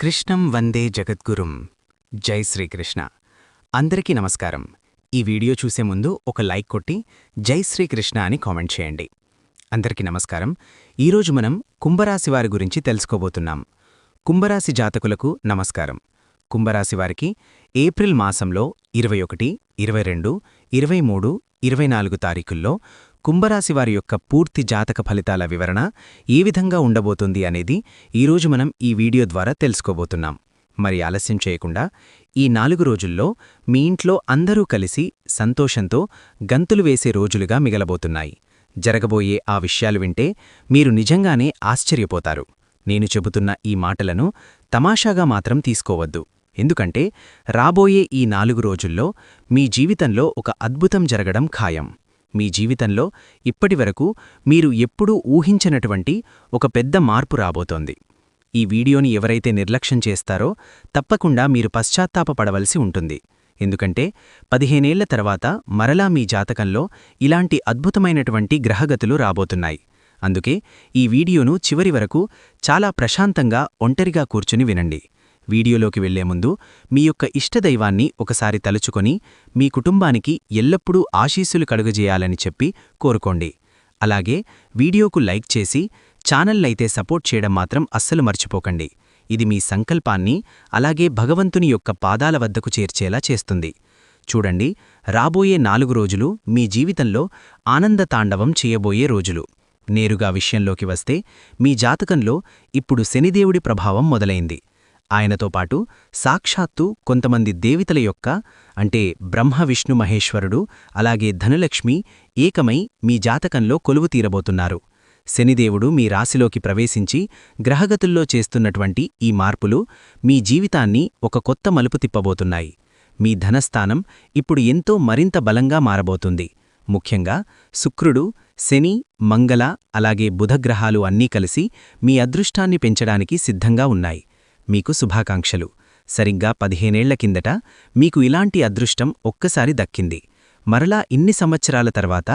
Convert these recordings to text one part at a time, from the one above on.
కృష్ణం వందే జగద్గురుం. జై శ్రీకృష్ణ. అందరికీ నమస్కారం. ఈ వీడియో చూసే ముందు ఒక లైక్ కొట్టి జై శ్రీకృష్ణ అని కామెంట్ చేయండి. అందరికీ నమస్కారం. ఈరోజు మనం కుంభరాశి వారి గురించి తెలుసుకోబోతున్నాం. కుంభరాశి జాతకులకు నమస్కారం. కుంభరాశి వారికి ఏప్రిల్ మాసంలో 21, 22, 23, 24 తారీఖుల్లో కుంభరాశి వారి యొక్క పూర్తి జాతక ఫలితాల వివరణ ఏ విధంగా ఉండబోతుంది అనేది ఈరోజు మనం ఈ వీడియో ద్వారా తెలుసుకోబోతున్నాం. మరి ఆలస్యం చేయకుండా ఈ 4 రోజుల్లో మీ ఇంట్లో అందరూ కలిసి సంతోషంతో గంతులు వేసే రోజులుగా మిగలబోతున్నాయి. జరగబోయే ఆ విషయాలు వింటే మీరు నిజంగానే ఆశ్చర్యపోతారు. నేను చెబుతున్న ఈ మాటలను తమాషాగా మాత్రం తీసుకోవద్దు. ఎందుకంటే రాబోయే ఈ 4 రోజుల్లో మీ జీవితంలో ఒక అద్భుతం జరగడం ఖాయం. మీ జీవితంలో ఇప్పటివరకు మీరు ఎప్పుడూ ఊహించనటువంటి ఒక పెద్ద మార్పు రాబోతోంది. ఈ వీడియోని ఎవరైతే నిర్లక్ష్యం చేస్తారో తప్పకుండా మీరు పశ్చాత్తాపపడవలసి ఉంటుంది. ఎందుకంటే 15 ఏళ్ల తర్వాత మరలా మీ జాతకంలో ఇలాంటి అద్భుతమైనటువంటి గ్రహగతులు రాబోతున్నాయి. అందుకే ఈ వీడియోను చివరి వరకు చాలా ప్రశాంతంగా ఒంటరిగా కూర్చుని వినండి. వీడియోలోకి వెళ్లే ముందు మీ యొక్క ఇష్టదైవాన్ని ఒకసారి తలుచుకొని మీ కుటుంబానికి ఎల్లప్పుడూ ఆశీస్సులు కలుగజేయాలని చెప్పి కోరుకోండి. అలాగే వీడియోకు లైక్ చేసి ఛానల్లైతే సపోర్ట్ చేయడం మాత్రం అస్సలు మర్చిపోకండి. ఇది మీ సంకల్పాన్ని అలాగే భగవంతుని యొక్క పాదాల వద్దకు చేర్చేలా చేస్తుంది. చూడండి, రాబోయే 4 రోజులు మీ జీవితంలో ఆనంద తాండవం చేయబోయే రోజులు. నేరుగా విషయంలోకి వస్తే మీ జాతకంలో ఇప్పుడు శనిదేవుడి ప్రభావం మొదలైంది. ఆయనతో పాటు సాక్షాత్తు కొంతమంది దేవతల యొక్క అంటే బ్రహ్మ విష్ణు మహేశ్వరుడు అలాగే ధనులక్ష్మి ఏకమై మీ జాతకంలో కొలువు తీరబోతున్నారు. శనిదేవుడు మీ రాశిలోకి ప్రవేశించి గ్రహగతుల్లో చేస్తున్నటువంటి ఈ మార్పులు మీ జీవితాన్ని ఒక కొత్త మలుపు తిప్పబోతున్నాయి. మీ ధనస్థానం ఇప్పుడు ఎంతో మరింత బలంగా మారబోతుంది. ముఖ్యంగా శుక్రుడు, శని, మంగళ అలాగే బుధగ్రహాలు అన్నీ కలిసి మీ అదృష్టాన్ని పెంచడానికి సిద్ధంగా ఉన్నాయి. మీకు శుభాకాంక్షలు. సరిగ్గా 15 ఏళ్ల కిందట మీకు ఇలాంటి అదృష్టం ఒక్కసారి దక్కింది. మరలా ఇన్ని సంవత్సరాల తర్వాత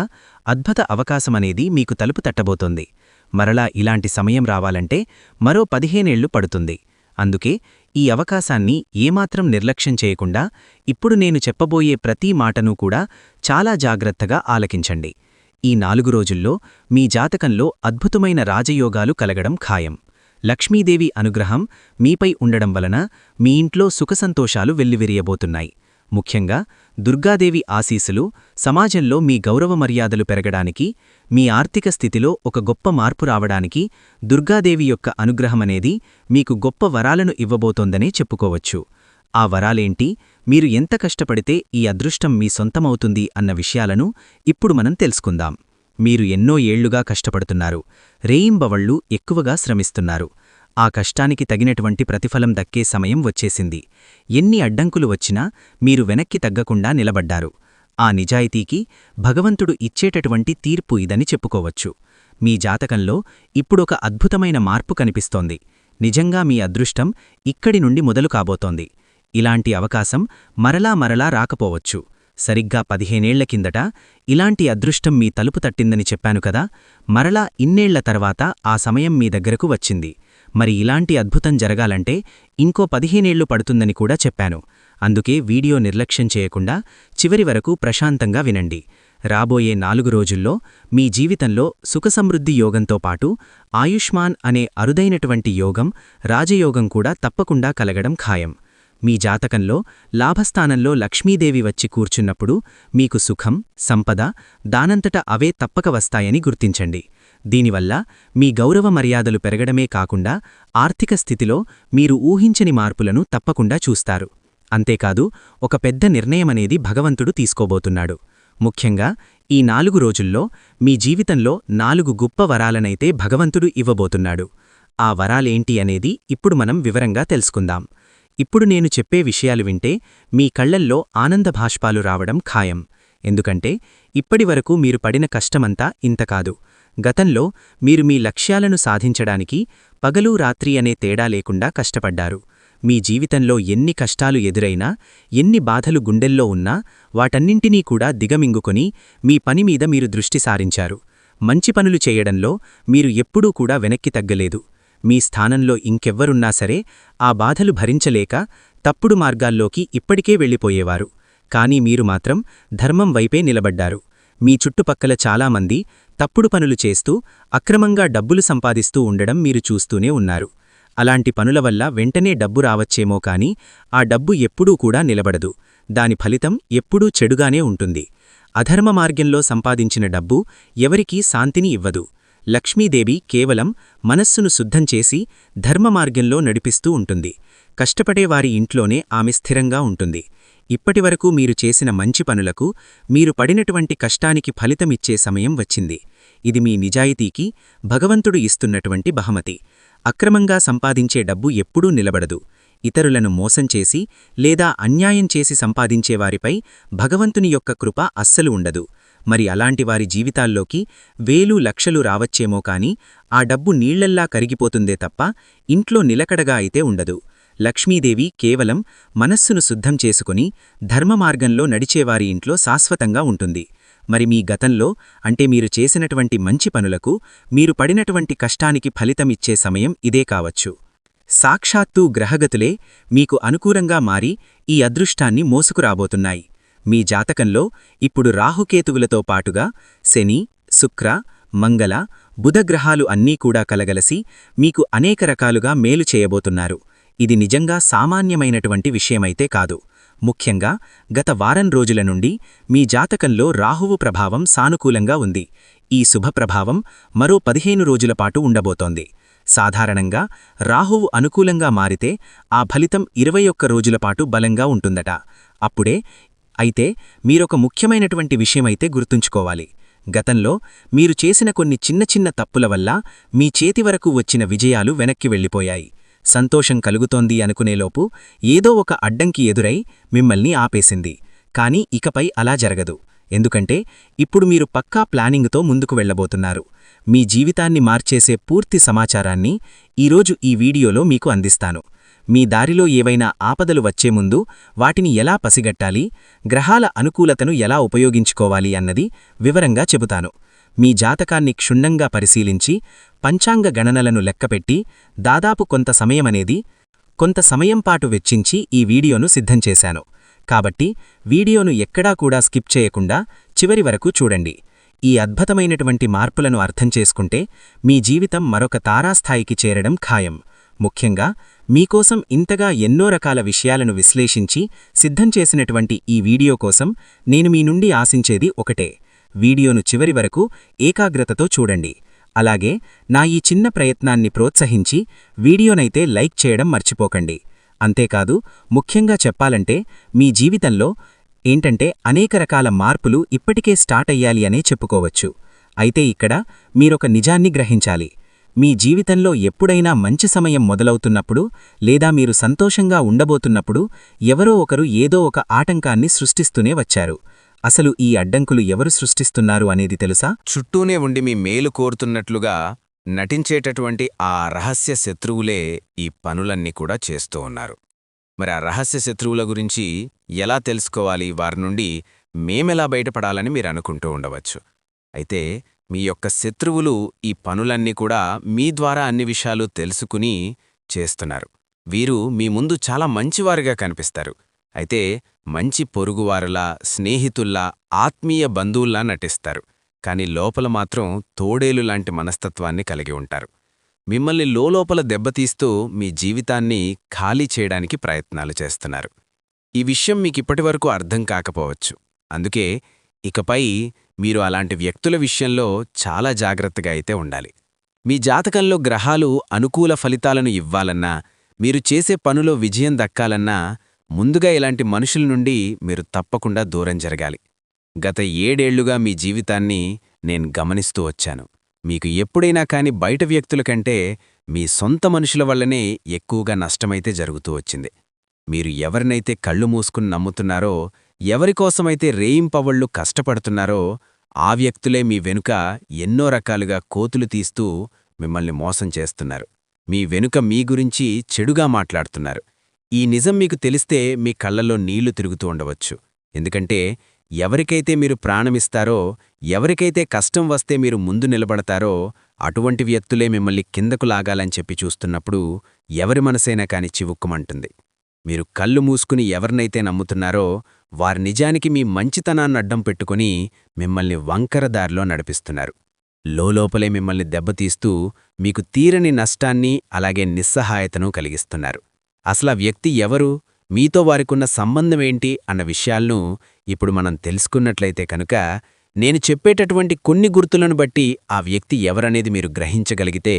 అద్భుత అవకాశమనేది మీకు తలుపు తట్టబోతోంది. మరలా ఇలాంటి సమయం రావాలంటే మరో 15 ఏళ్లు పడుతుంది. అందుకే ఈ అవకాశాన్ని ఏమాత్రం నిర్లక్ష్యం చేయకుండా ఇప్పుడు నేను చెప్పబోయే ప్రతి మాటను కూడా చాలా జాగ్రత్తగా ఆలకించండి. ఈ 4 రోజుల్లో మీ జాతకంలో అద్భుతమైన రాజయోగాలు కలగడం ఖాయం. లక్ష్మీదేవి అనుగ్రహం మీపై ఉండడం వలన మీ ఇంట్లో సుఖసంతోషాలు వెల్లివిరియబోతున్నాయి. ముఖ్యంగా దుర్గాదేవి ఆశీస్సులు సమాజంలో మీ గౌరవ మర్యాదలు పెరగడానికి, మీ ఆర్థిక స్థితిలో ఒక గొప్ప మార్పు రావడానికి దుర్గాదేవి యొక్క అనుగ్రహమనేది మీకు గొప్ప వరాలను ఇవ్వబోతోందనే చెప్పుకోవచ్చు. ఆ వరాలేంటి, మీరు ఎంత కష్టపడితే ఈ అదృష్టం మీ సొంతమవుతుంది అన్న విషయాలను ఇప్పుడు మనం తెలుసుకుందాం. మీరు ఎన్నో ఏళ్లుగా కష్టపడుతున్నారు. రేయింబవళ్లు ఎక్కువగా శ్రమిస్తున్నారు. ఆ కష్టానికి తగినటువంటి ప్రతిఫలం దక్కే సమయం వచ్చేసింది. ఎన్ని అడ్డంకులు వచ్చినా మీరు వెనక్కి తగ్గకుండా నిలబడ్డారు. ఆ నిజాయితీకి భగవంతుడు ఇచ్చేటటువంటి తీర్పు ఇదని చెప్పుకోవచ్చు. మీ జాతకంలో ఇప్పుడొక అద్భుతమైన మార్పు కనిపిస్తోంది. నిజంగా మీ అదృష్టం ఇక్కడి నుండి మొదలు కాబోతోంది. ఇలాంటి అవకాశం మరలా రాకపోవచ్చు. సరిగ్గా 15 ఏళ్ల కిందట ఇలాంటి అదృష్టం మీ తలుపు తట్టిందని చెప్పాను కదా. మరలా ఇన్నేళ్ల తర్వాత ఆ సమయం మీ దగ్గరకు వచ్చింది. మరి ఇలాంటి అద్భుతం జరగాలంటే ఇంకో 15 ఏళ్లు పడుతుందని కూడా చెప్పాను. అందుకే వీడియో నిర్లక్ష్యం చేయకుండా చివరి వరకు ప్రశాంతంగా వినండి. రాబోయే 4 రోజుల్లో మీ జీవితంలో సుఖసమృద్ధి యోగంతో పాటు ఆయుష్మాన్ అనే అరుదైనటువంటి యోగం, రాజయోగం కూడా తప్పకుండా కలగడం ఖాయం. మీ జాతకంలో లాభస్థానంలో లక్ష్మీదేవి వచ్చి కూర్చున్నప్పుడు మీకు సుఖం, సంపద దానంతట అవే తప్పక వస్తాయని గుర్తించండి. దీనివల్ల మీ గౌరవ మర్యాదలు పెరగడమే కాకుండా ఆర్థిక స్థితిలో మీరు ఊహించని మార్పులను తప్పకుండా చూస్తారు. అంతేకాదు, ఒక పెద్ద నిర్ణయమనేది భగవంతుడు తీసుకోబోతున్నాడు. ముఖ్యంగా ఈ 4 రోజుల్లో మీ జీవితంలో 4 గొప్ప వరాలనైతే భగవంతుడు ఇవ్వబోతున్నాడు. ఆ వరాలేంటి అనేది ఇప్పుడు మనం వివరంగా తెలుసుకుందాం. ఇప్పుడు నేను చెప్పే విషయాలు వింటే మీ కళ్లల్లో ఆనంద భాష్పాలు రావడం ఖాయం. ఎందుకంటే ఇప్పటివరకు మీరు పడిన కష్టమంతా ఇంత కాదు. గతంలో మీరు మీ లక్ష్యాలను సాధించడానికి పగలు రాత్రి అనే తేడా లేకుండా కష్టపడ్డారు. మీ జీవితంలో ఎన్ని కష్టాలు ఎదురైనా, ఎన్ని బాధలు గుండెల్లో ఉన్నా వాటన్నింటినీ కూడా దిగమింగుకొని మీ పని మీద మీరు దృష్టి సారించారు. మంచి పనులు చేయడంలో మీరు ఎప్పుడూ కూడా వెనక్కి తగ్గలేదు. మీ స్థానంలో ఇంకెవ్వరున్నా సరే ఆ బాధలు భరించలేక తప్పుడు మార్గాల్లోకి ఇప్పటికే వెళ్ళిపోయేవారు. కానీ మీరు మాత్రం ధర్మం వైపే నిలబడ్డారు. మీ చుట్టుపక్కల చాలామంది తప్పుడు పనులు చేస్తూ అక్రమంగా డబ్బులు సంపాదిస్తూ ఉండడం మీరు చూస్తూనే ఉన్నారు. అలాంటి పనుల వల్ల వెంటనే డబ్బు రావచ్చేమో కాని ఆ డబ్బు ఎప్పుడూ కూడా నిలబడదు. దాని ఫలితం ఎప్పుడూ చెడుగానే ఉంటుంది. అధర్మ మార్గంలో సంపాదించిన డబ్బు ఎవరికీ శాంతిని ఇవ్వదు. లక్ష్మీదేవి కేవలం మనస్సును శుద్ధం చేసి ధర్మ మార్గంలో నడిపిస్తూ ఉంటుంది. కష్టపడేవారి ఇంట్లోనే ఆమె స్థిరంగా ఉంటుంది. ఇప్పటివరకు మీరు చేసిన మంచి పనులకు మీరు పడినటువంటి కష్టానికి ఫలితమిచ్చే సమయం వచ్చింది. ఇది మీ నిజాయితీకి భగవంతుడు ఇస్తున్నటువంటి బహుమతి. అక్రమంగా సంపాదించే డబ్బు ఎప్పుడూ నిలబడదు. ఇతరులను మోసం చేసి లేదా అన్యాయం చేసి సంపాదించేవారిపై భగవంతుని యొక్క కృప అస్సలు ఉండదు. మరి అలాంటివారి జీవితాల్లోకి వేలు లక్షలు రావచ్చేమో కాని ఆ డబ్బు నీళ్లల్లా కరిగిపోతుందే తప్ప ఇంట్లో నిలకడగా అయితే ఉండదు. లక్ష్మీదేవి కేవలం మనస్సును శుద్ధం చేసుకుని ధర్మమార్గంలో నడిచేవారి ఇంట్లో శాశ్వతంగా ఉంటుంది. మరి మీ గతంలో అంటే మీరు చేసినటువంటి మంచి పనులకు మీరు పడినటువంటి కష్టానికి ఫలితమిచ్చే సమయం ఇదే కావచ్చు. సాక్షాత్తూ గ్రహగతులే మీకు అనుకూలంగా మారి ఈ అదృష్టాన్ని మోసుకురాబోతున్నాయి. మీ జాతకంలో ఇప్పుడు రాహుకేతువులతో పాటుగా శని, శుక్ర, మంగళ, బుధగ్రహాలు అన్నీ కూడా కలగలసి మీకు అనేక రకాలుగా మేలు చేయబోతున్నారు. ఇది నిజంగా సామాన్యమైనటువంటి విషయమైతే కాదు. ముఖ్యంగా గత వారం రోజుల నుండి మీ జాతకంలో రాహువు ప్రభావం సానుకూలంగా ఉంది. ఈ శుభప్రభావం మరో 15 రోజులపాటు ఉండబోతోంది. సాధారణంగా రాహువు అనుకూలంగా మారితే ఆ ఫలితం 21 రోజులపాటు బలంగా ఉంటుందట. అప్పుడే అయితే మీరొక ముఖ్యమైనటువంటి విషయమైతే గుర్తుంచుకోవాలి. గతంలో మీరు చేసిన కొన్ని చిన్న చిన్న తప్పుల వల్ల మీ చేతి వరకు వచ్చిన విజయాలు వెనక్కి వెళ్ళిపోయాయి. సంతోషం కలుగుతోంది అనుకునేలోపు ఏదో ఒక అడ్డంకి ఎదురై మిమ్మల్ని ఆపేసింది. కానీ ఇకపై అలా జరగదు. ఎందుకంటే ఇప్పుడు మీరు పక్కా ప్లానింగ్తో ముందుకు వెళ్లబోతున్నారు. మీ జీవితాన్ని మార్చేసే పూర్తి సమాచారాన్ని ఈరోజు ఈ వీడియోలో మీకు అందిస్తాను. మీ దారిలో ఏవైనా ఆపదలు వచ్చే ముందు వాటిని ఎలా పసిగట్టాలి, గ్రహాల అనుకూలతను ఎలా ఉపయోగించుకోవాలి అన్నది వివరంగా చెబుతాను. మీ జాతకాన్ని క్షుణ్ణంగా పరిశీలించి పంచాంగ గణనలను లెక్కపెట్టి దాదాపు కొంత సమయం పాటు వెచ్చించి ఈ వీడియోను సిద్ధం చేశాను. కాబట్టి వీడియోను ఎక్కడా కూడా స్కిప్ చేయకుండా చివరి వరకు చూడండి. ఈ అద్భుతమైనటువంటి మార్పులను అర్థం చేసుకుంటే మీ జీవితం మరొక తారాస్థాయికి చేరడం ఖాయం. ముఖ్యంగా మీకోసం ఇంతగా ఎన్నో రకాల విషయాలను విశ్లేషించి సిద్ధం చేసినటువంటి ఈ వీడియో కోసం నేను మీ నుండి ఆశించేది ఒకటే. వీడియోను చివరి వరకు ఏకాగ్రతతో చూడండి. అలాగే నా ఈ చిన్న ప్రయత్నాన్ని ప్రోత్సహించి వీడియోనైతే లైక్ చేయడం మర్చిపోకండి. అంతేకాదు, ముఖ్యంగా చెప్పాలంటే మీ జీవితంలో అనేక రకాల మార్పులు ఇప్పటికే స్టార్ట్ అయ్యాలి అనే చెప్పుకోవచ్చు. అయితే ఇక్కడ మీరొక నిజాన్ని గ్రహించాలి. మీ జీవితంలో ఎప్పుడైనా మంచి సమయం మొదలవుతున్నప్పుడు లేదా మీరు సంతోషంగా ఉండబోతున్నప్పుడు ఎవరో ఒకరు ఏదో ఒక ఆటంకాన్ని సృష్టిస్తూనే వచ్చారు. అసలు ఈ అడ్డంకులు ఎవరు సృష్టిస్తున్నారు అనేది తెలుసా? చుట్టూనే ఉండి మీ మేలు కోరుతున్నట్లుగా నటించేటటువంటి ఆ రహస్య శత్రువులే ఈ పనులన్నీ కూడా చేస్తూ ఉన్నారు. మరి ఆ రహస్య శత్రువుల గురించి ఎలా తెలుసుకోవాలి, వారి నుండి మేమెలా బయటపడాలని మీరు అనుకుంటూ ఉండవచ్చు. అయితే మీ యొక్క శత్రువులు ఈ పనులన్నీ కూడా మీ ద్వారా అన్ని విషయాలు తెలుసుకుని చేస్తున్నారు. వీరు మీ ముందు చాలా మంచివారుగా కనిపిస్తారు. అయితే మంచి పొరుగువారులా, స్నేహితుల్లా, ఆత్మీయ బంధువుల్లా నటిస్తారు. కాని లోపల మాత్రం తోడేలులాంటి మనస్తత్వాన్ని కలిగి ఉంటారు. మిమ్మల్ని లోలోపల దెబ్బతీస్తూ మీ జీవితాన్ని ఖాళీ చేయడానికి ప్రయత్నాలు చేస్తున్నారు. ఈ విషయం మీకిప్పటివరకు అర్థం కాకపోవచ్చు. అందుకే ఇకపై మీరు అలాంటి వ్యక్తుల విషయంలో చాలా జాగ్రత్తగా అయితే ఉండాలి. మీ జాతకంలో గ్రహాలు అనుకూల ఫలితాలను ఇవ్వాలన్నా, మీరు చేసే పనులో విజయం దక్కాలన్నా ముందుగా ఇలాంటి మనుషుల నుండి మీరు తప్పకుండా దూరం జరగాలి. గత 7 ఏళ్లుగా మీ జీవితాన్ని నేను గమనిస్తూ వచ్చాను. మీకు ఎప్పుడైనా కాని బయట వ్యక్తుల కంటే మీ సొంత మనుషుల వల్లనే ఎక్కువగా నష్టమైతే జరుగుతూ వచ్చింది. మీరు ఎవరినైతే కళ్ళు మూసుకుని నమ్ముతున్నారో, ఎవరికోసమైతే రేయింపవళ్లు కష్టపడుతున్నారో ఆ వ్యక్తులే మీ వెనుక ఎన్నో రకాలుగా కోతులు తీస్తూ మిమ్మల్ని మోసం చేస్తున్నారు. మీ వెనుక మీ గురించి చెడుగా మాట్లాడుతున్నారు. ఈ నిజం మీకు తెలిస్తే మీ కళ్లలో నీళ్లు తిరుగుతూ ఉండవచ్చు. ఎందుకంటే ఎవరికైతే మీరు ప్రాణమిస్తారో, ఎవరికైతే కష్టం వస్తే మీరు ముందు నిలబడతారో అటువంటి వ్యక్తులే మిమ్మల్ని కిందకు లాగాలని చెప్పి చూస్తున్నప్పుడు ఎవరి మనసైనా కాని చివుక్కుమంటుంది. మీరు కళ్ళు మూసుకుని ఎవరినైతే నమ్ముతున్నారో వారు నిజానికి మీ మంచితనాన్ని అడ్డం పెట్టుకుని మిమ్మల్ని వంకర దారిలో నడిపిస్తున్నారు. లోలోపలే మిమ్మల్ని దెబ్బతీస్తూ మీకు తీరని నష్టాన్ని అలాగే నిస్సహాయతను కలిగిస్తున్నారు. అసలా వ్యక్తి ఎవరు, మీతో వారికున్న సంబంధమేంటి అన్న విషయాలను ఇప్పుడు మనం తెలుసుకున్నట్లయితే కనుక నేను చెప్పేటటువంటి కొన్ని గుర్తులను బట్టి ఆ వ్యక్తి ఎవరనేది మీరు గ్రహించగలిగితే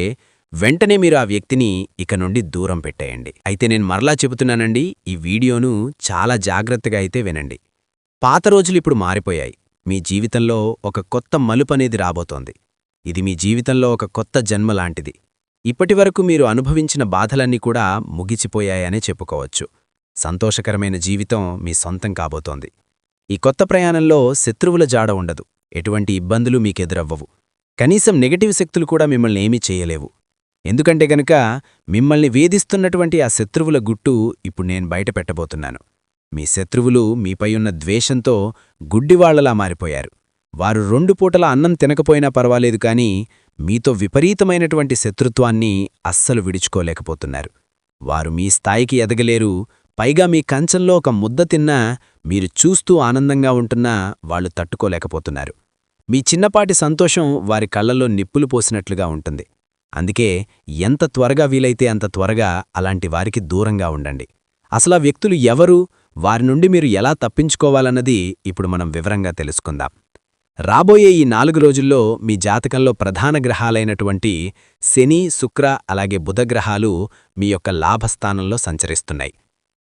వెంటనే మీరు ఆ వ్యక్తిని ఇక నుండి దూరం పెట్టేయండి. అయితే నేను మరలా చెబుతున్నానండి, ఈ వీడియోను చాలా జాగ్రత్తగా అయితే వినండి. పాత రోజులిప్పుడు మారిపోయాయి. మీ జీవితంలో ఒక కొత్త మలుపనేది రాబోతోంది. ఇది మీ జీవితంలో ఒక కొత్త జన్మలాంటిది. ఇప్పటివరకు మీరు అనుభవించిన బాధలన్నీ కూడా ముగిసిపోయాయనే చెప్పుకోవచ్చు. సంతోషకరమైన జీవితం మీ సొంతం కాబోతోంది. ఈ కొత్త ప్రయాణంలో శత్రువుల జాడ ఉండదు. ఎటువంటి ఇబ్బందులు మీకెదురవ్వవు. కనీసం నెగటివ్ శక్తులు కూడా మిమ్మల్ని ఏమీ చేయలేవు. ఎందుకంటే గనుక మిమ్మల్ని వేధిస్తున్నటువంటి ఆ శత్రువుల గుట్టు ఇప్పుడు నేను బయటపెట్టబోతున్నాను. మీ శత్రువులు మీపై ఉన్న ద్వేషంతో గుడ్డివాళ్లలా మారిపోయారు. వారు 2 పూటల అన్నం తినకపోయినా పర్వాలేదు కాని మీతో విపరీతమైనటువంటి శత్రుత్వాన్ని అస్సలు విడుచుకోలేకపోతున్నారు. వారు మీ స్థాయికి ఎదగలేరు. పైగా మీ కంచంలో ఒక ముద్ద తిన్నా మీరు చూస్తూ ఆనందంగా ఉంటున్నా వాళ్లు తట్టుకోలేకపోతున్నారు. మీ చిన్నపాటి సంతోషం వారి కళ్లలో నిప్పులు పోసినట్లుగా ఉంటుంది. అందుకే ఎంత త్వరగా వీలైతే అంత త్వరగా అలాంటి వారికి దూరంగా ఉండండి. అసలా వ్యక్తులు ఎవరు, వారి నుండి మీరు ఎలా తప్పించుకోవాలన్నది ఇప్పుడు మనం వివరంగా తెలుసుకుందాం. రాబోయే ఈ 4 రోజుల్లో మీ జాతకంలో ప్రధాన గ్రహాలైనటువంటి శని, శుక్ర అలాగే బుధగ్రహాలు మీ యొక్క లాభస్థానంలో సంచరిస్తున్నాయి.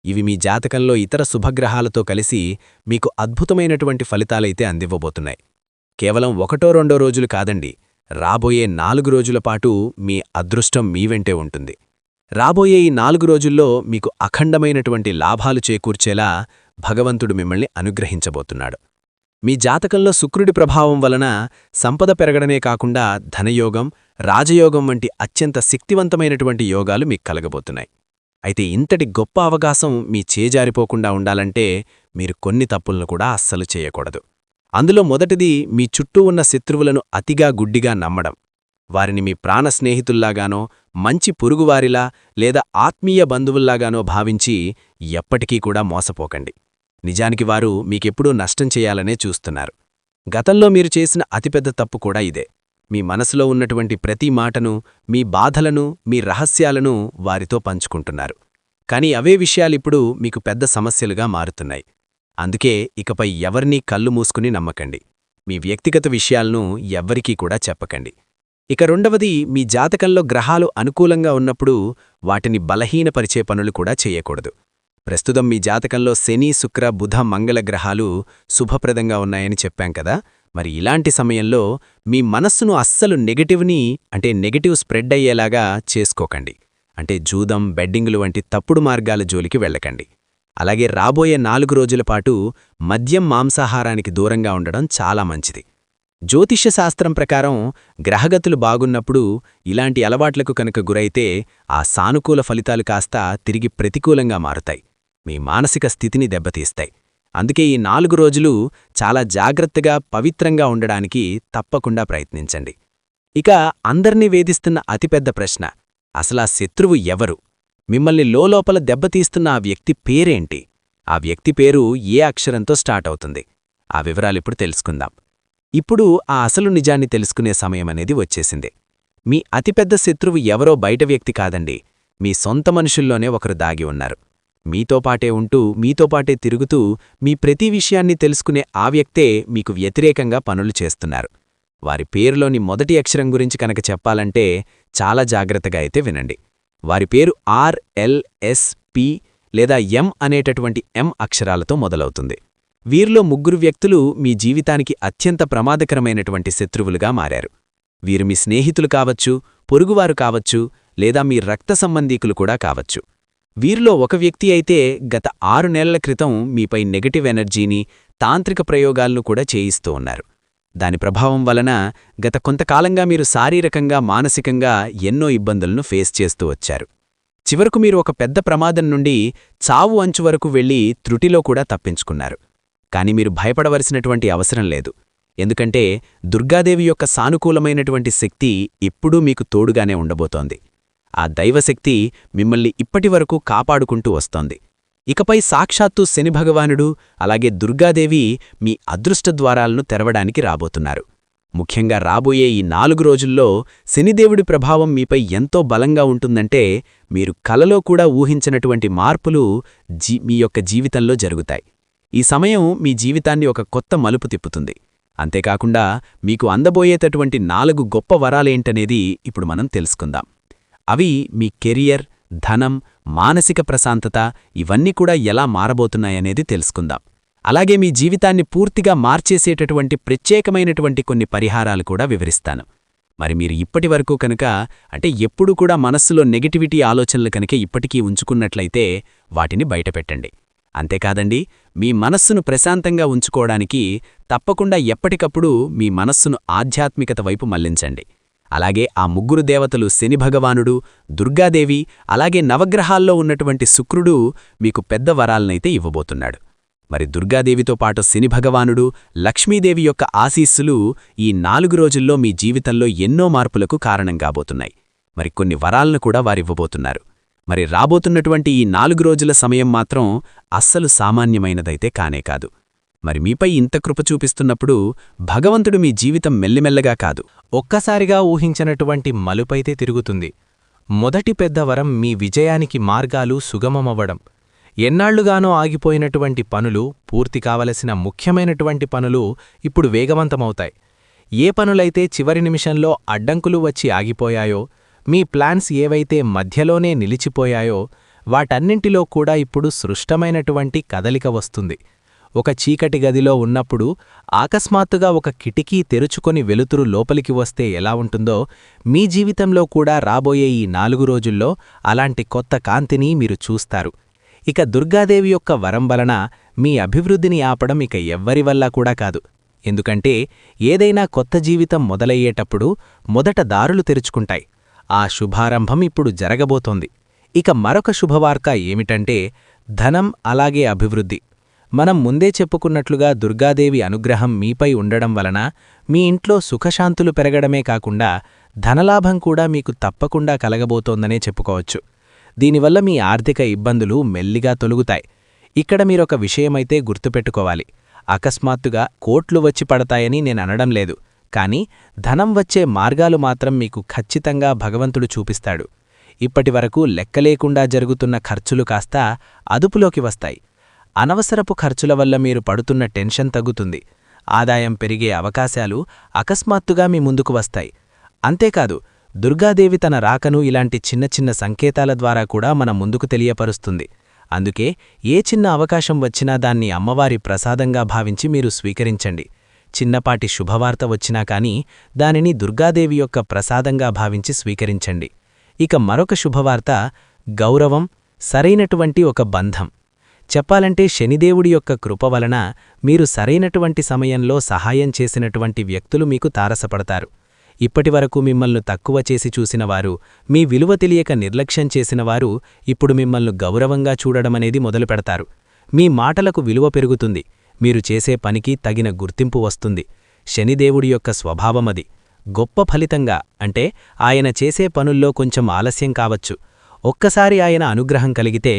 ఇవి మీ జాతకంలో ఇతర శుభగ్రహాలతో కలిసి మీకు అద్భుతమైనటువంటి ఫలితాలైతే అందివ్వబోతున్నాయి. కేవలం 1-2 రోజులు కాదండి, రాబోయే 4 రోజుల పాటు మీ అదృష్టం మీ వెంటే ఉంటుంది. రాబోయే ఈ 4 రోజుల్లో మీకు అఖండమైనటువంటి లాభాలు చేకూర్చేలా భగవంతుడు మిమ్మల్ని అనుగ్రహించబోతున్నాడు. మీ జాతకంలో శుక్రుడి ప్రభావం వలన సంపద పెరగడమే కాకుండా ధనయోగం, రాజయోగం వంటి అత్యంత శక్తివంతమైనటువంటి యోగాలు మీకు కలగబోతున్నాయి. అయితే ఇంతటి గొప్ప అవకాశం మీ చేజారిపోకుండా ఉండాలంటే మీరు కొన్ని తప్పులను కూడా అస్సలు చేయకూడదు. అందులో మొదటిది మీ చుట్టూ ఉన్న శత్రువులను అతిగా గుడ్డిగా నమ్మడం. వారిని మీ ప్రాణ స్నేహితుల్లాగానో, మంచి పొరుగువారిలా లేదా ఆత్మీయ బంధువుల్లాగానో భావించి ఎప్పటికీ కూడా మోసపోకండి. నిజానికి వారు మీకెప్పుడూ నష్టం చేయాలనే చూస్తున్నారు. గతంలో మీరు చేసిన అతిపెద్ద తప్పు కూడా ఇదే. మీ మనసులో ఉన్నటువంటి ప్రతి మాటను, మీ బాధలను, మీ రహస్యాలను వారితో పంచుకుంటున్నారు. కాని అవే విషయాలిప్పుడు మీకు పెద్ద సమస్యలుగా మారుతున్నాయి. అందుకే ఇకపై ఎవరినీ కళ్ళు మూసుకుని నమ్మకండి. మీ వ్యక్తిగత విషయాలను ఎవ్వరికీ కూడా చెప్పకండి. ఇక రెండవది, మీ జాతకంలో గ్రహాలు అనుకూలంగా ఉన్నప్పుడు వాటిని బలహీనపరిచే పనులు కూడా చేయకూడదు. ప్రస్తుతం మీ జాతకంలో శని, శుక్ర, బుధ, మంగళ గ్రహాలు శుభప్రదంగా ఉన్నాయని చెప్పాం కదా. మరి ఇలాంటి సమయంలో మీ మనస్సును అస్సలు నెగటివ్ స్ప్రెడ్ అయ్యేలాగా చేసుకోకండి. అంటే జూదం, బెడ్డింగులు వంటి తప్పుడు మార్గాల జోలికి వెళ్ళకండి. అలాగే రాబోయే 4 రోజుల పాటు మద్యం, మాంసాహారానికి దూరంగా ఉండడం చాలా మంచిది. జ్యోతిష్య శాస్త్రం ప్రకారం గ్రహగతులు బాగున్నప్పుడు ఇలాంటి అలవాట్లకు కనుక గురైతే ఆ సానుకూల ఫలితాలు కాస్త తిరిగి ప్రతికూలంగా మారుతాయి. మీ మానసిక స్థితిని దెబ్బతీస్తాయి. అందుకే ఈ 4 రోజులు చాలా జాగ్రత్తగా, పవిత్రంగా ఉండడానికి తప్పకుండా ప్రయత్నించండి. ఇక అందర్నీ వేధిస్తున్న అతిపెద్ద ప్రశ్న, అసలా శత్రువు ఎవరు? మిమ్మల్ని లోలోపల దెబ్బతీస్తున్న ఆ వ్యక్తి పేరేంటి? ఆ వ్యక్తి పేరు ఏ అక్షరంతో స్టార్ట్ అవుతుంది? ఆ వివరాలిప్పుడు తెలుసుకుందాం. ఇప్పుడు ఆ అసలు నిజాన్ని తెలుసుకునే సమయమనేది వచ్చేసింది. మీ అతిపెద్ద శత్రువు ఎవరో బయట వ్యక్తి కాదండి, మీ సొంత మనుషుల్లోనే ఒకరు దాగి ఉన్నారు. మీతోపాటే ఉంటూ, మీతోపాటే తిరుగుతూ, మీ ప్రతి విషయాన్ని తెలుసుకునే ఆ వ్యక్తే మీకు వ్యతిరేకంగా పనులు చేస్తున్నారు. వారి పేరులోని మొదటి అక్షరం గురించి కనుక చెప్పాలంటే చాలా జాగ్రత్తగా అయితే వినండి. వారి పేరు RLSP లేదా M అనేటటువంటి M అక్షరాలతో మొదలవుతుంది. వీరిలో 3 వ్యక్తులు మీ జీవితానికి అత్యంత ప్రమాదకరమైనటువంటి శత్రువులుగా మారారు. వీరు మీ స్నేహితులు కావచ్చు, పొరుగువారు కావచ్చు, లేదా మీ రక్త సంబంధీకులు కూడా కావచ్చు. వీరిలో ఒక వ్యక్తి అయితే గత 6 నెలల క్రితం మీపై నెగటివ్ ఎనర్జీని, తాంత్రిక ప్రయోగాలను కూడా చేయిస్తూ ఉన్నారు. దాని ప్రభావం వలన గత కొంతకాలంగా మీరు శారీరకంగా, మానసికంగా ఎన్నో ఇబ్బందులను ఫేస్ చేస్తూ వచ్చారు. చివరకు మీరు ఒక పెద్ద ప్రమాదం నుండి చావు అంచు వరకు వెళ్లి త్రుటిలో కూడా తప్పించుకున్నారు. కాని మీరు భయపడవలసినటువంటి అవసరం లేదు. ఎందుకంటే దుర్గాదేవి యొక్క సానుకూలమైనటువంటి శక్తి ఎప్పుడూ మీకు తోడుగానే ఉండబోతోంది. ఆ దైవశక్తి మిమ్మల్ని ఇప్పటివరకు కాపాడుకుంటూ వస్తోంది. ఇకపై సాక్షాత్తు శని భగవానుడు అలాగే దుర్గాదేవి మీ అదృష్టద్వారాలను తెరవడానికి రాబోతున్నారు. ముఖ్యంగా రాబోయే ఈ 4 రోజుల్లో శనిదేవుడి ప్రభావం మీపై ఎంతో బలంగా ఉంటుందంటే మీరు కలలో కూడా ఊహించనటువంటి మార్పులు మీ యొక్క జీవితంలో జరుగుతాయి. ఈ సమయం మీ జీవితాన్ని ఒక కొత్త మలుపు తిప్పుతుంది. అంతేకాకుండా మీకు అందబోయేటటువంటి 4 గొప్ప వరాలేంటనేది ఇప్పుడు మనం తెలుసుకుందాం. అవి మీ కెరియర్, ధనం, మానసిక ప్రశాంతత ఇవన్నీ కూడా ఎలా మారబోతున్నాయనేది తెలుసుకుందాం. అలాగే మీ జీవితాన్ని పూర్తిగా మార్చేసేటటువంటి ప్రత్యేకమైనటువంటి కొన్ని పరిహారాలు కూడా వివరిస్తాను. మరి మీరు ఇప్పటివరకు కనుక ఎప్పుడూ కూడా మనస్సులో నెగటివిటీ ఆలోచనలు కనుక ఇప్పటికీ ఉంచుకున్నట్లయితే వాటిని బయటపెట్టండి. అంతేకాదండి, మీ మనస్సును ప్రశాంతంగా ఉంచుకోవడానికి తప్పకుండా ఎప్పటికప్పుడు మీ మనస్సును ఆధ్యాత్మికత వైపు మళ్లించండి. అలాగే ఆ 3 దేవతలు శని భగవానుడు, దుర్గాదేవి అలాగే నవగ్రహాల్లో ఉన్నటువంటి శుక్రుడు మీకు పెద్ద వరాలనైతే ఇవ్వబోతున్నాడు. మరి దుర్గాదేవితో పాటు శని భగవానుడు, లక్ష్మీదేవి యొక్క ఆశీస్సులు ఈ 4 రోజుల్లో మీ జీవితంలో ఎన్నో మార్పులకు కారణం కాబోతున్నాయి. మరి కొన్ని వరాలను కూడా వారివ్వబోతున్నారు. మరి రాబోతున్నటువంటి ఈ 4 రోజుల సమయం మాత్రం అస్సలు సామాన్యమైనదైతే కానే కాదు. మరి మీపై ఇంత కృప చూపిస్తున్నప్పుడు భగవంతుడు మీ జీవితం మెల్లిమెల్లగా కాదు, ఒక్కసారిగా ఊహించనటువంటి మలుపైతే తిరుగుతుంది. మొదటి పెద్ద వరం మీ విజయానికి మార్గాలు సుగమమవ్వడం. ఎన్నాళ్లుగానో ఆగిపోయినటువంటి పనులు, పూర్తి కావలసిన ముఖ్యమైనటువంటి పనులు ఇప్పుడు వేగవంతమవుతాయి. ఏ పనులైతే చివరి నిమిషంలో అడ్డంకులు వచ్చి ఆగిపోయాయో, మీ ప్లాన్స్ ఏవైతే మధ్యలోనే నిలిచిపోయాయో వాటన్నింటిలో కూడా ఇప్పుడు సృష్టమైనటువంటి కదలిక వస్తుంది. ఒక చీకటి గదిలో ఉన్నప్పుడు అకస్మాత్తుగా ఒక కిటికీ తెరుచుకొని వెలుతురు లోపలికి వస్తే ఎలా ఉంటుందో మీ జీవితంలో కూడా రాబోయే ఈ 4 రోజుల్లో అలాంటి కొత్త కాంతిని మీరు చూస్తారు. ఇక దుర్గాదేవి యొక్క వరం వలన మీ అభివృద్ధిని ఆపడం ఇక ఎవ్వరి వల్ల కూడా కాదు. ఎందుకంటే ఏదైనా కొత్త జీవితం మొదలయ్యేటప్పుడు మొదట దారులు తెరుచుకుంటాయి. ఆ శుభారంభం ఇప్పుడు జరగబోతోంది. ఇక మరొక శుభవార్త ఏమిటంటే ధనం అలాగే అభివృద్ధి. మనం ముందే చెప్పుకున్నట్లుగా దుర్గాదేవి అనుగ్రహం మీపై ఉండడం వలన మీ ఇంట్లో సుఖశాంతులు పెరగడమే కాకుండా ధనలాభం కూడా మీకు తప్పకుండా కలగబోతోందనే చెప్పుకోవచ్చు. దీనివల్ల మీ ఆర్థిక ఇబ్బందులు మెల్లిగా తొలుగుతాయి. ఇక్కడ మీరొక విషయమైతే గుర్తుపెట్టుకోవాలి. అకస్మాత్తుగా కోట్లు వచ్చి పడతాయని నేననడం లేదు. కాని ధనం వచ్చే మార్గాలు మాత్రం మీకు ఖచ్చితంగా భగవంతుడు చూపిస్తాడు. ఇప్పటివరకు లెక్కలేకుండా జరుగుతున్న ఖర్చులు కాస్త అదుపులోకి వస్తాయి. అనవసరపు ఖర్చుల వల్ల మీరు పడుతున్న టెన్షన్ తగ్గుతుంది. ఆదాయం పెరిగే అవకాశాలు అకస్మాత్తుగా మీ ముందుకు వస్తాయి. అంతేకాదు, దుర్గాదేవి తన రాకను ఇలాంటి చిన్న చిన్న సంకేతాల ద్వారా కూడా మన ముందుకు తెలియపరుస్తుంది. అందుకే ఏ చిన్న అవకాశం వచ్చినా దాన్ని అమ్మవారి ప్రసాదంగా భావించి మీరు స్వీకరించండి. చిన్నపాటి శుభవార్త వచ్చినా కాని దానిని దుర్గాదేవి యొక్క ప్రసాదంగా భావించి స్వీకరించండి. ఇక మరొక శుభవార్త గౌరవం, సరైనటువంటి ఒక బంధం. చెప్పాలంటే శనిదేవుడి యొక్క కృప వలన మీరు సరైనటువంటి సమయంలో సహాయం చేసినటువంటి వ్యక్తులు మీకు తారసపడతారు. ఇప్పటివరకు మిమ్మల్ని తక్కువ చేసి చూసినవారు, మీ విలువ తెలియక నిర్లక్ష్యం చేసినవారు ఇప్పుడు మిమ్మల్ని గౌరవంగా చూడడమనేది మొదలుపెడతారు. మీ మాటలకు విలువ పెరుగుతుంది. మీరు చేసే పనికి తగిన గుర్తింపు వస్తుంది. శనిదేవుడి యొక్క స్వభావమది. గొప్ప ఫలితంగా అంటే ఆయన చేసే పనుల్లో కొంచెం ఆలస్యం కావచ్చు. ఒక్కసారి ఆయన అనుగ్రహం కలిగితే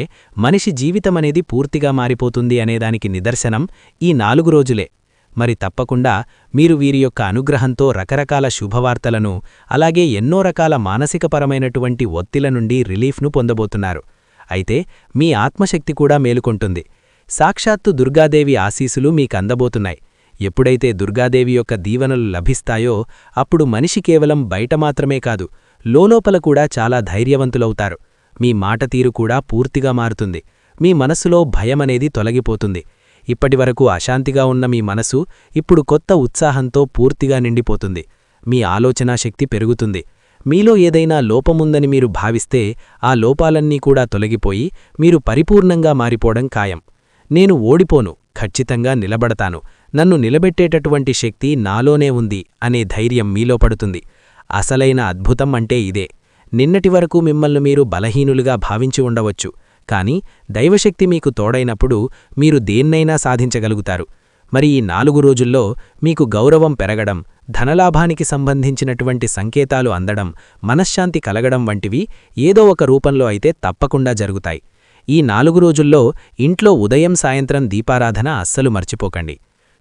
మనిషి జీవితమనేది పూర్తిగా మారిపోతుంది అనేదానికి నిదర్శనం ఈ 4 రోజులే. మరి తప్పకుండా మీరు వీరి యొక్క అనుగ్రహంతో రకరకాల శుభవార్తలను అలాగే ఎన్నో రకాల మానసికపరమైనటువంటి ఒత్తిళ్ల నుండి రిలీఫ్ను పొందబోతున్నారు. అయితే మీ ఆత్మశక్తి కూడా మేలుకొంటుంది. సాక్షాత్తు దుర్గాదేవి ఆశీసులు మీకందబోతున్నాయి. ఎప్పుడైతే దుర్గాదేవి యొక్క దీవెనలు లభిస్తాయో అప్పుడు మనిషి కేవలం బయట మాత్రమే కాదు, లోలోపల కూడా చాలా ధైర్యవంతులవుతారు. మీ మాట తీరు కూడా పూర్తిగా మారుతుంది. మీ మనసులో భయమనేది తొలగిపోతుంది. ఇప్పటివరకు అశాంతిగా ఉన్న మీ మనసు ఇప్పుడు కొత్త ఉత్సాహంతో పూర్తిగా నిండిపోతుంది. మీ ఆలోచనాశక్తి పెరుగుతుంది. మీలో ఏదైనా లోపముందని మీరు భావిస్తే ఆ లోపాలన్నీ కూడా తొలగిపోయి మీరు పరిపూర్ణంగా మారిపోవడం ఖాయం. నేను ఓడిపోను, ఖచ్చితంగా నిలబడతాను, నన్ను నిలబెట్టేటటువంటి శక్తి నాలోనే ఉంది అనే ధైర్యం మీలో పడుతుంది. అసలైన అద్భుతం అంటే ఇదే. నిన్నటివరకు మిమ్మల్ని మీరు బలహీనులుగా భావించి ఉండవచ్చు. కాని దైవశక్తి మీకు తోడైనప్పుడు మీరు దేన్నైనా సాధించగలుగుతారు. మరి ఈ 4 రోజుల్లో మీకు గౌరవం పెరగడం, ధనలాభానికి సంబంధించినటువంటి సంకేతాలు అందడం, మనశ్శాంతి కలగడం వంటివి ఏదో ఒక రూపంలో అయితే తప్పకుండా జరుగుతాయి. ఈ 4 రోజుల్లో ఇంట్లో ఉదయం సాయంత్రం దీపారాధన అస్సలు మర్చిపోకండి.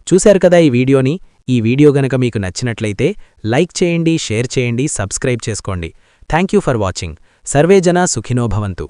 చూశారు కదా ఈ వీడియోని. ఈ వీడియో గనక మీకు నచ్చినట్లయితే లైక్ చేయండి, షేర్ చేయండి, సబ్స్క్రైబ్ చేసుకోండి. Thank you for watching. Survey జనా సుఖినో భవంతు.